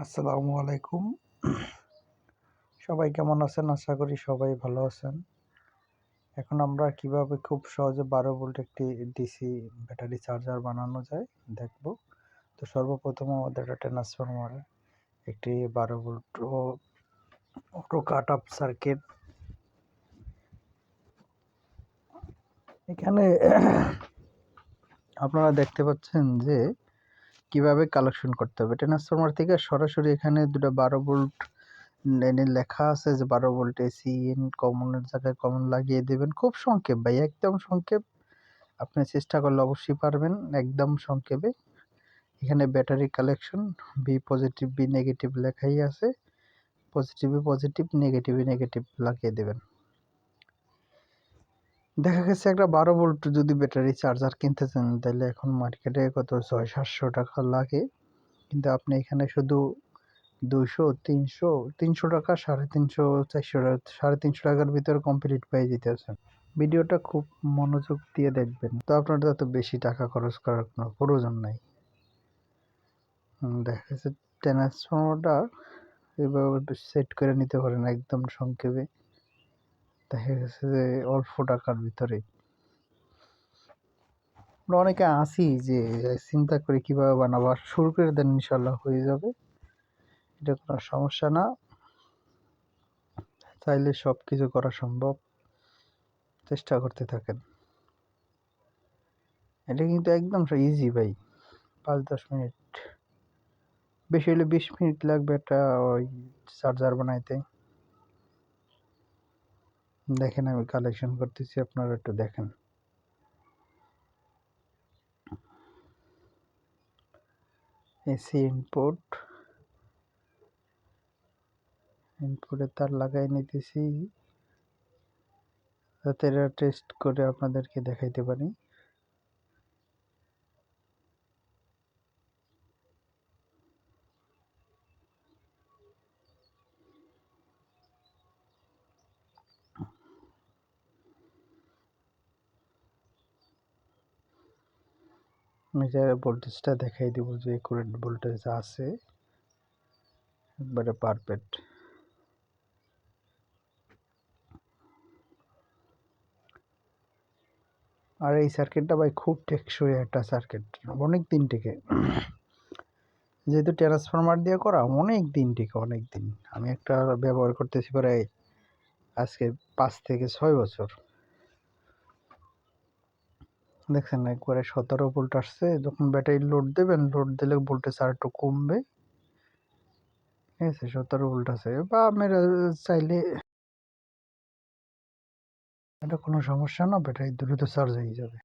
আসসালামু আলাইকুম। সবাই কেমন আছেন? আশা করি সবাই ভালো আছেন। এখন আমরা কিভাবে খুব সহজে 12 ভোল্ট একটি ডিসি ব্যাটারি চার্জার বানানো যায় দেখব। তো সর্বপ্রথম আমাদের একটা ট্রান্সফরমারে একটি 12 volt auto cut up circuit এখানে আপনারা দেখতে পাচ্ছেন যে কিভাবে কালেকশন করতে হবে। ট্রান্সফরমার থেকে সরাসরি এখানে দুটো 12 ভোল্ট লেখা আছে যে 12 ভোল্ট এসি ইন কমনের জায়গায় কমন লাগিয়ে দেবেন। খুব সংক্ষেপ ভাই, একদম সংক্ষেপ। আপনি চেষ্টা করলে অবশ্যই পারবেন। একদম সংক্ষেপে এখানে battery collection B positive B negative লেখাই আছে। পজিটিভে পজিটিভ, নেগেটিভে নেগেটিভ লাগিয়ে দেবেন। দেখা গেছে একটা 12 ভোল্ট যদি ব্যাটারি চার্জার কিনতে চান তাহলে এখন মার্কেটে কত 600-700 টাকা লাগে, কিন্তু আপনি এখানে শুধু 200-300 টাকা, 350-400 350 টাকার ভিতরে কমপ্লিট পেয়ে যেতেছেন। ভিডিওটা খুব মনোযোগ দিয়ে দেখবেন, তো আপনার এত বেশি টাকা খরচ করার কোনো প্রয়োজন নাই। দেখা যাচ্ছে ট্রান্সফর্মারটা এভাবে সেট করে নিতে পারেন একদম সংক্ষেপে। দেখা গেছে যে অল্প টাকার ভিতরে আমরা অনেকে আসি যে চিন্তা করি কিভাবে বানাবো, আর শুরু করে দেন, ইনশাল্লাহ হয়ে যাবে। এটা কোনো সমস্যা না, চাইলে সব কিছু করা সম্ভব। চেষ্টা করতে থাকেন। এটা কিন্তু একদম ইজি ভাই, 5-10 মিনিট, বেশি হলে 20 মিনিট লাগবে একটা ওই চার্জার বানাইতে। দেখেন আমি কালেকশন করতেছি, আপনারা একটু দেখেন। এসি ইনপুটে তার লাগাই নিতেছি যাতে এটা টেস্ট করে আপনাদেরকে দেখাইতে পারি। মিটারে ভোল্টেজটা দেখাই দিব যে একুরেট ভোল্টেজ আছে, একবারে পারফেক্ট। আর এই সার্কিটটা ভাই খুব টেকসই একটা সার্কিট, অনেক দিন টিকে। যেহেতু ট্রান্সফরমার দিয়ে করা, অনেক দিন টিকে, অনেক দিন। আমি একটা ব্যবহার করতেছি প্রায় আজকে 5 থেকে 6 বছর। দেখছেন একবারে 17 ভোল্ট আসছে। যখন ব্যাটারি লোড দেবেন, লোড দিলে ভোল্টেজ আর একটু কমবে। ঠিক আছে, 17 ভোল্ট আছে। বা আপনারা চাইলে, এটা কোনো সমস্যা না, ব্যাটারি দ্রুত চার্জ হয়ে যাবে।